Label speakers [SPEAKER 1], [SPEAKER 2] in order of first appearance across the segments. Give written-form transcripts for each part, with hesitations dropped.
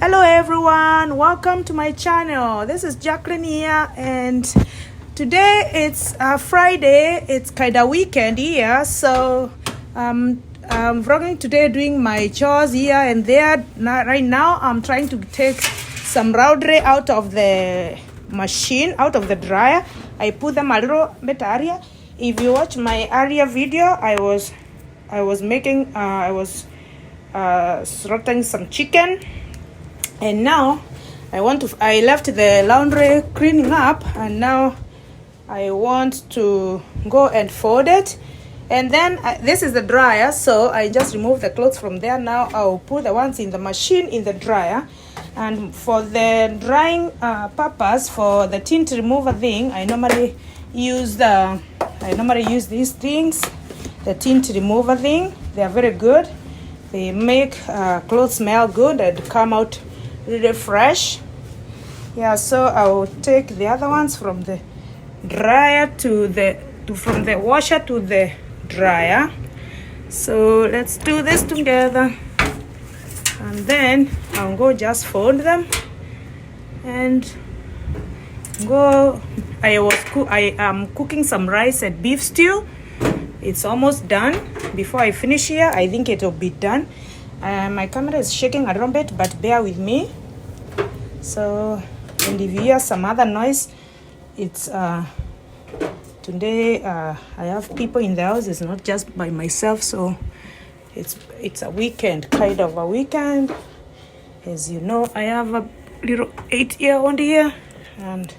[SPEAKER 1] Hello everyone, welcome to my channel. This is Jacqueline here, and today it's Friday. It's kind of weekend here, so I'm vlogging today, doing my chores here and there. Right now I'm trying to take some laundry out of the machine, out of the dryer. I put them a little bit area. If you watch my earlier video, I was slaughtering some chicken. And now I left the laundry cleaning up, and now I want to go and fold it. And then this is the dryer, so I just remove the clothes from there. Now I'll put the ones in the machine in the dryer. And for the drying purpose, for the tint remover thing, I normally use these things, the tint remover thing. They are very good. They make clothes smell good and come out really fresh. Yeah, so I will take the other ones from the dryer from the washer to the dryer. So let's do this together, and then I'll go just fold them and go. I am cooking some rice and beef stew. It's almost done. Before I finish here, I think it will be done. My camera is shaking a little bit, but bear with me. So, and if you hear some other noise, it's today I have people in the house. It's not just by myself, so it's a weekend, kind of a weekend. As you know, I have a little 8-year-old here, and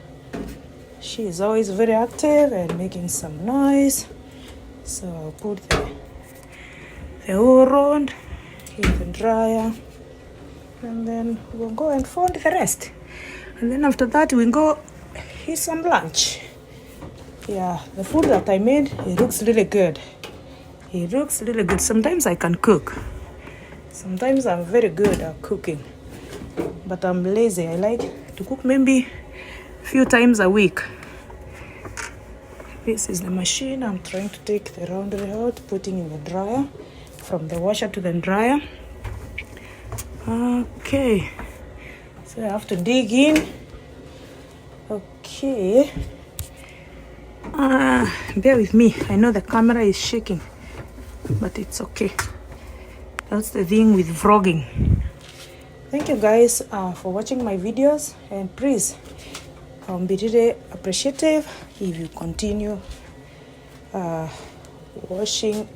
[SPEAKER 1] she is always very active and making some noise. So I'll put the whole round in the dryer, and then we'll go and fold the rest. And then after that, we'll go eat some lunch. Yeah, the food that I made, it looks really good. It looks really good. Sometimes I can cook. Sometimes I'm very good at cooking. But I'm lazy. I like to cook maybe a few times a week. This is the machine. I'm trying to take the laundry out, putting in the dryer, from the washer to the dryer. Okay, so I have to dig in. Okay, bear with me. I know the camera is shaking, but it's okay. That's the thing with vlogging. Thank you guys for watching my videos, and please be really appreciative if you continue watching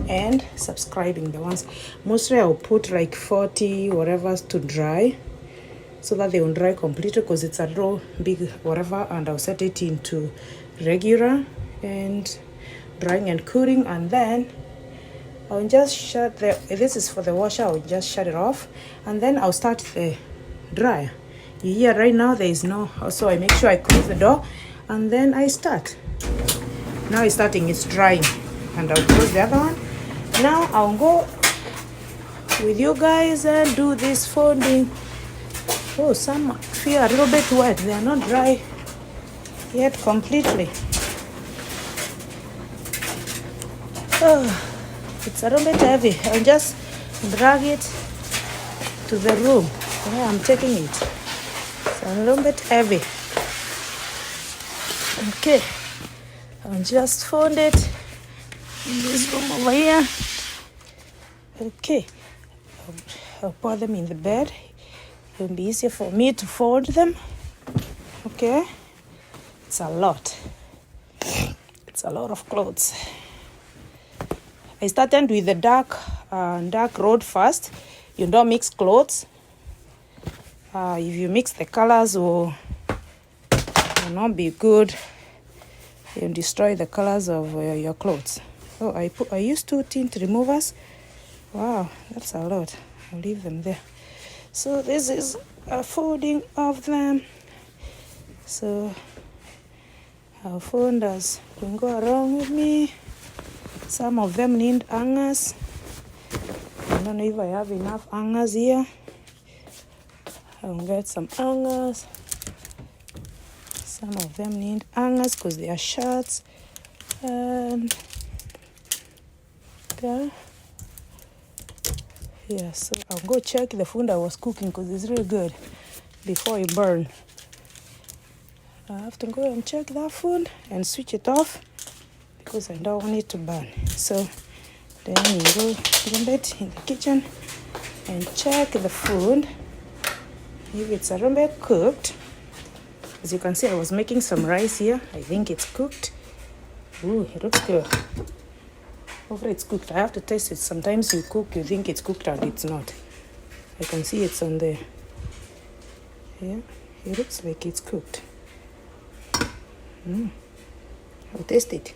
[SPEAKER 1] and subscribing. The ones mostly I'll put like 40 whatever to dry, so that they won't dry completely, because it's a raw big whatever, and I'll set it into regular and drying and cooling, and then I'll just shut this is for the washer. I'll just shut it off, and then I'll start the dryer. You hear right now there is no, so I make sure I close the door, and then I start. Now it's starting, it's drying, and I'll close the other one. Now I'll go with you guys and do this folding. Oh, some feel a little bit wet. They are not dry yet completely. Oh, it's a little bit heavy. I'll just drag it to the room where I'm taking it. It's a little bit heavy. Okay, I'll just fold it in this room over here. Okay, I'll pour them in the bed. It will be easier for me to fold them. Okay, it's a lot. It's a lot of clothes. I started with the dark road first. You don't mix clothes. If you mix the colors, will not be good. You'll destroy the colors of your clothes. So I used 2 tint removers. Wow, that's a lot. I'll leave them there. So this is a folding of them. So our folders can go along with me. Some of them need hangers. I don't know if I have enough hangers here. I'll get some hangers. Some of them need hangers because they are shirts. And there. Yeah, so I'll go check the food I was cooking because it's really good before it burn. I have to go and check that food and switch it off because I don't want it to burn. So then you go a little bit in the kitchen and check the food if it's a little bit cooked. As you can see, I was making some rice here. I think it's cooked. Ooh, it looks good. Hopefully it's cooked. I have to taste it. Sometimes you cook, you think it's cooked and it's not. I can see it's on there. Yeah, it looks like it's cooked. I'll taste it.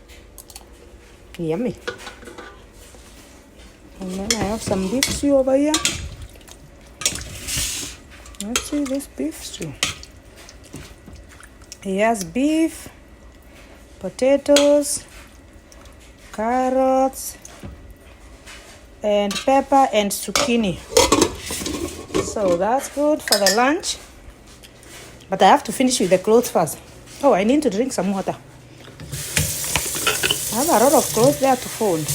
[SPEAKER 1] Yummy. And then I have some beef stew over here. Let's see this beef stew. It has beef, potatoes, carrots, and pepper and zucchini. So that's good for the lunch. But I have to finish with the clothes first. Oh, I need to drink some water. I have a lot of clothes there to fold.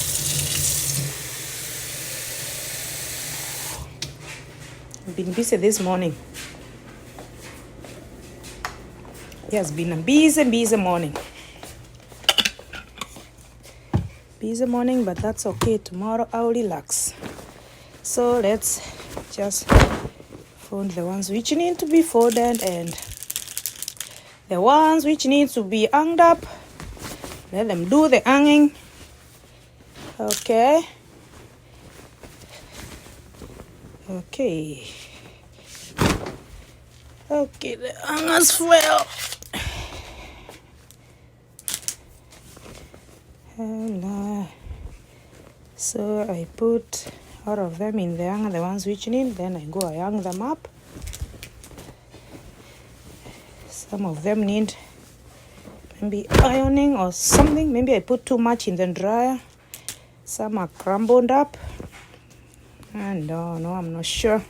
[SPEAKER 1] I've been busy this morning. It has been a busy morning. Busy morning, but that's okay. Tomorrow I'll relax. So let's just fold the ones which need to be folded and the ones which need to be hung up. Let them do the hanging. Okay. Okay, the hangers fell. And so I put all of them in the hanger, the ones which need, then I hang them up. Some of them need maybe ironing or something. Maybe I put too much in the dryer. Some are crumbled up. And no, I'm not sure.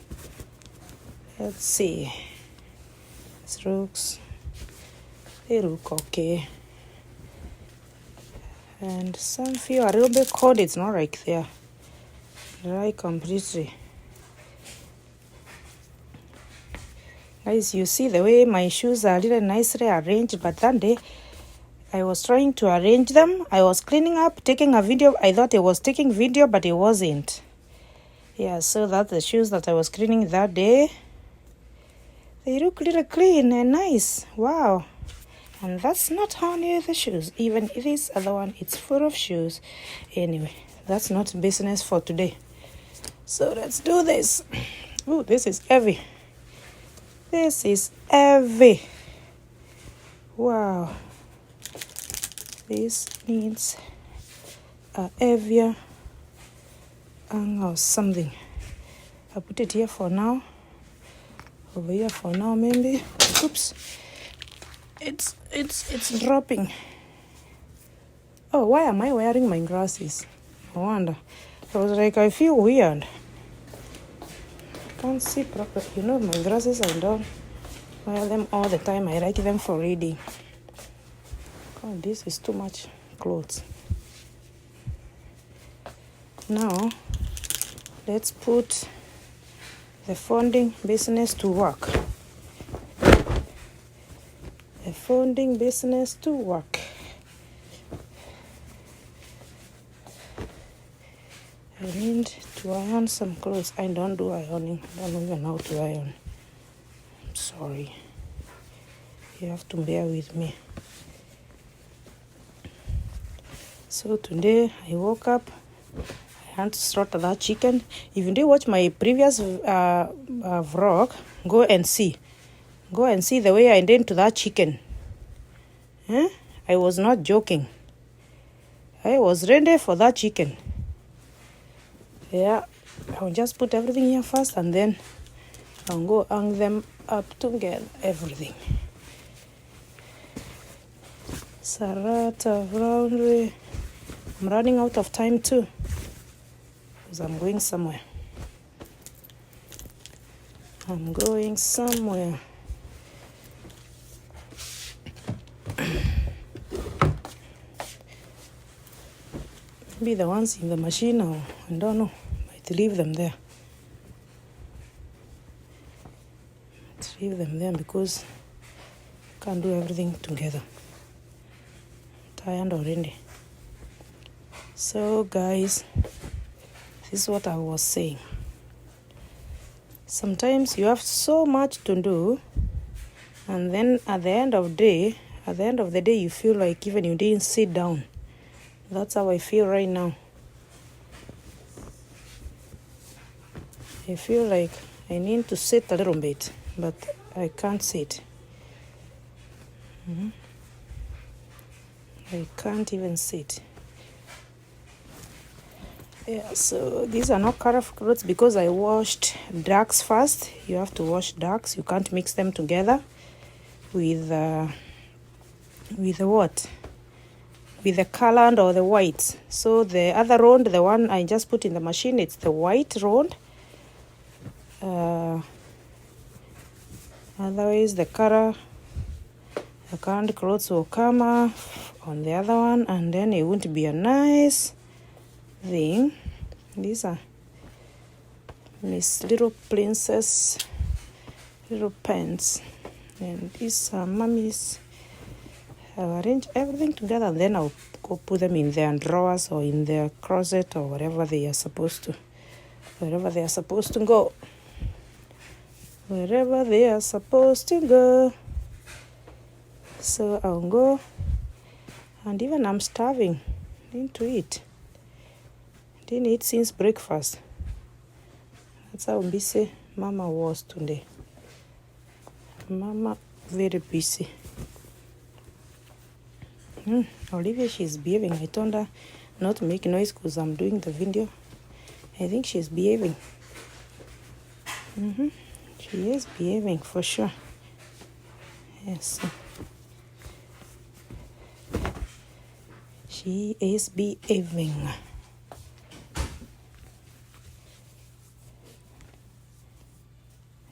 [SPEAKER 1] Let's see. They look okay. And some feel a little bit cold. It's not like they're dry completely. Guys, you see the way my shoes are really nicely arranged, but that day I was trying to arrange them. I was cleaning up, taking a video. I thought it was taking video, but it wasn't. Yeah, so that's the shoes that I was cleaning that day. They look really clean and nice. Wow. And that's not only the shoes. Even this other one, it's full of shoes. Anyway, that's not business for today. So let's do this. Oh, this is heavy. This is heavy. Wow. This needs a heavier or something. I'll put it here for now. Over here for now, maybe. Oops. It's dropping. Oh, why am I wearing my glasses? I wonder. I was like, I feel weird. Can't see properly. You know, my glasses, I don't wear them all the time. I like them for reading. Oh, this is too much clothes. Now, let's put the folding business to work. The folding business to work. I need to iron some clothes. I don't do ironing. I don't even know how to iron. I'm sorry. You have to bear with me. So today I woke up. I had to slaughter that chicken. If you did watch my previous vlog, go and see. Go and see the way I did to that chicken. I was not joking. I was ready for that chicken. Yeah, I'll just put everything here first and then I'll go hang them up together, everything. It's a lot of laundry. I'm running out of time too because I'm going somewhere. Maybe the ones in the machine, or I don't know. Might leave them there. leave them there because I can't do everything together. Tired already. So guys, this is what I was saying. Sometimes you have so much to do, and then at the end of the day, you feel like even you didn't sit down. That's how I feel right now. I feel like I need to sit a little bit, but I can't sit. I can't even sit. Yeah, so these are not colorful clothes because I washed darks first. You have to wash darks. You can't mix them together with the what? With the colored or the white. So the other round, the one I just put in the machine, it's the white round. Otherwise the colored clothes will come off on the other one, and then it won't be a nice thing. These are Miss Little Princess little pants, and these are Mommy's. I'll arrange everything together, and then I'll go put them in their drawers or in their closet or wherever they are supposed to. Wherever they are supposed to go. Wherever they are supposed to go. So I'll go, and even I'm starving. I need to eat. Didn't eat since breakfast. That's how busy Mama was today. Mama very busy. Olivia, she's behaving. I told her not to make noise because I'm doing the video. I think she's behaving. She is behaving for sure. Yes. She is behaving.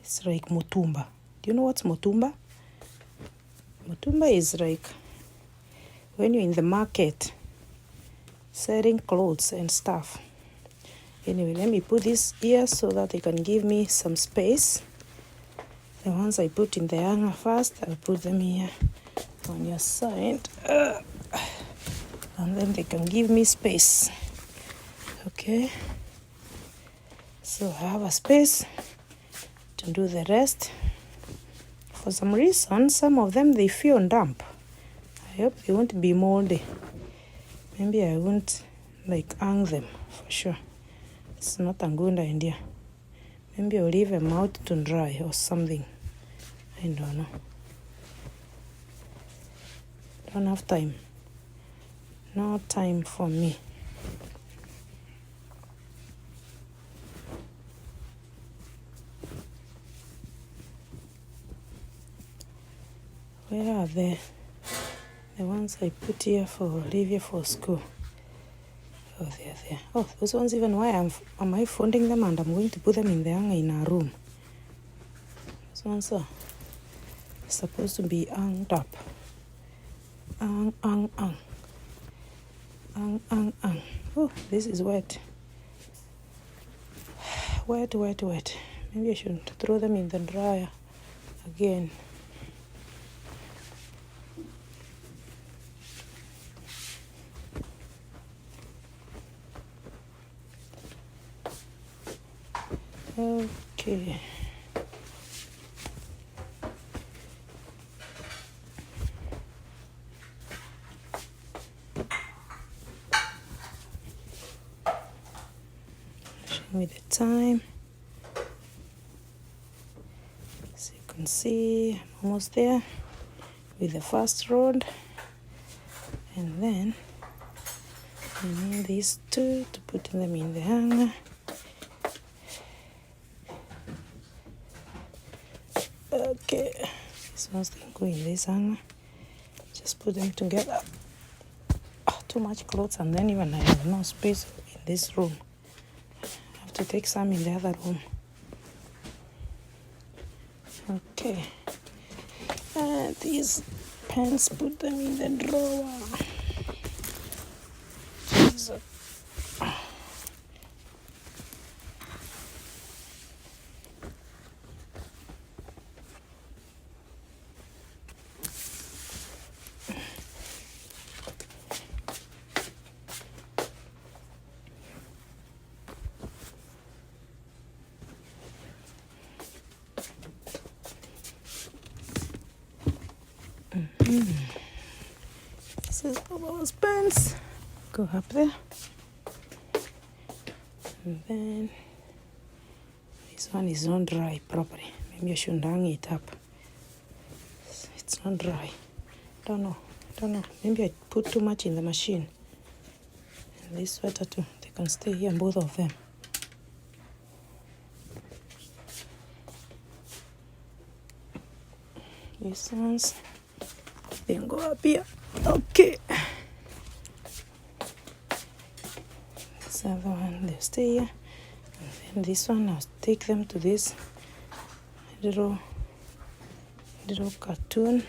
[SPEAKER 1] It's like motumba. Do you know what's motumba? Motumba is like when you're in the market selling clothes and stuff. Anyway, let me put this here so that they can give me some space. The ones I put in the hanger first, I'll put them here on your side. And then they can give me space. Okay. So I have a space to do the rest. For some reason, some of them, they feel damp. I hope they won't be moldy. Maybe I won't hang them for sure. It's not a good idea. Maybe I'll leave them out to dry or something. I don't know. Don't have time. No time for me. Where are they? The ones I put here for Olivia for school. Oh, they're there. Oh, those ones even why am I folding them and I'm going to put them in the hanger in our room. Those ones are supposed to be hanged up. Ang. Oh, this is wet. Wet. Maybe I should throw them in the dryer again. Okay. Show me the time. As you can see, I'm almost there with the first round. And then I need these two to put them in the hanger. Okay, this one's going to go in this hanger. Just put them together. Oh, too much clothes, and then even I have no space in this room. I have to take some in the other room. Okay. And these pants, put them in the drawer. So, This is Bobo's pants. Go up there. And then this one is not dry properly. Maybe I should hang it up. It's not dry. Don't know. Maybe I put too much in the machine. And this sweater too. They can stay here, both of them. These ones, then go up here. Okay. This other one, they stay here. And then this one, I'll take them to this little cartoon.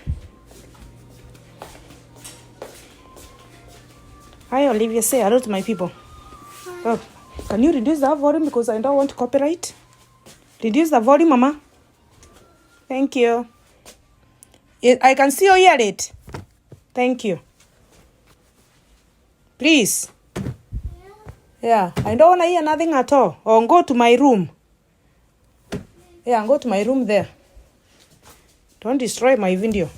[SPEAKER 1] Hi, Olivia. Say hello to my people. Oh, can you reduce the volume because I don't want copyright? Reduce the volume, Mama. Thank you. I can still hear it. Thank you. Please. Yeah, I don't want to hear nothing at all. Or go to my room. Yeah, go to my room there. Don't destroy my video.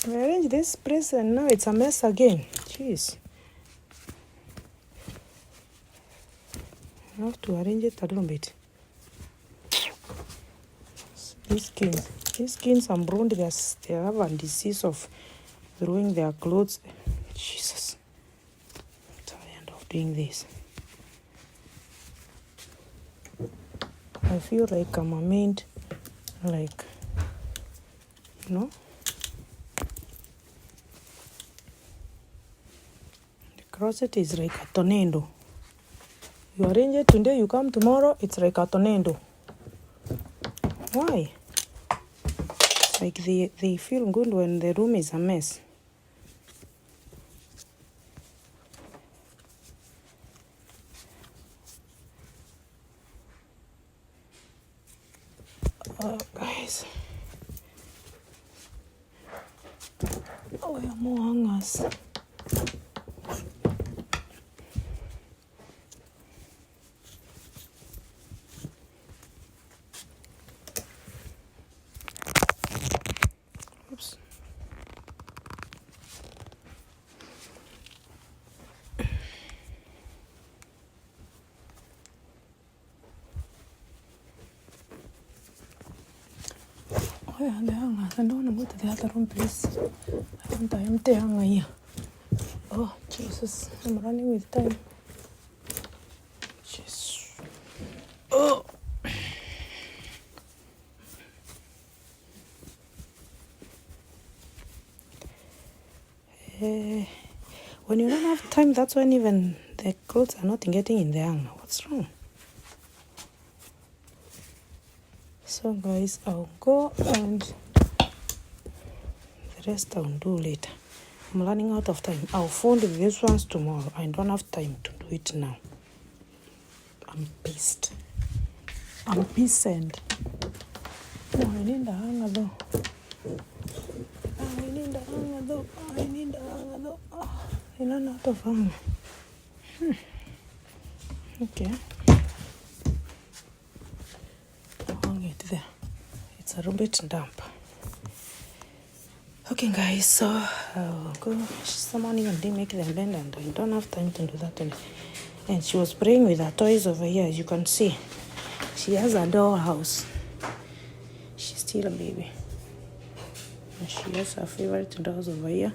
[SPEAKER 1] I arranged this place and now it's a mess again. Jeez. I have to arrange it a little bit. These skins are brown. They have a disease of throwing their clothes. Jesus. I'm tired of doing this. I feel like I'm a maid, like, you know. The closet is like a tornado. You arrange it today, you come tomorrow, it's like a tornado. Why? Like they feel good when the room is a mess. Guys. Oh, yeah, more hangers. Oops. Oh yeah, the hangers. I don't want to go to the other room, please. I want an empty hanger here. Oh, Jesus. I'm running with time. Jesus. Oh. When you don't have time, that's when even the clothes are not getting in the hanger. What's wrong? So guys, I'll go and the rest I'll do later. I'm running out of time. I'll fold these ones tomorrow. I don't have time to do it now. I'm pissed. I'm pissed. Oh, I need the hanger though. I need the hanger though. Oh, I ran out of hanger. Okay. Hang it there. It's a little bit damp. Okay, guys, so I'll go. Someone even didn't make them bend, and I don't have time to do that. And she was playing with her toys over here, as you can see. She has a dollhouse. She's still a baby. And she has her favorite dolls over here.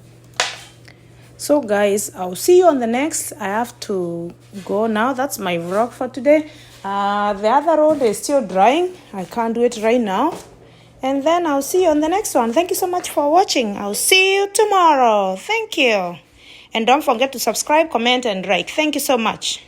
[SPEAKER 1] So, guys, I'll see you on the next. I have to go now. That's my vlog for today. The other road is still drying. I can't do it right now. And then I'll see you on the next one. Thank you so much for watching. I'll see you tomorrow. Thank you. And don't forget to subscribe, comment, and like. Thank you so much.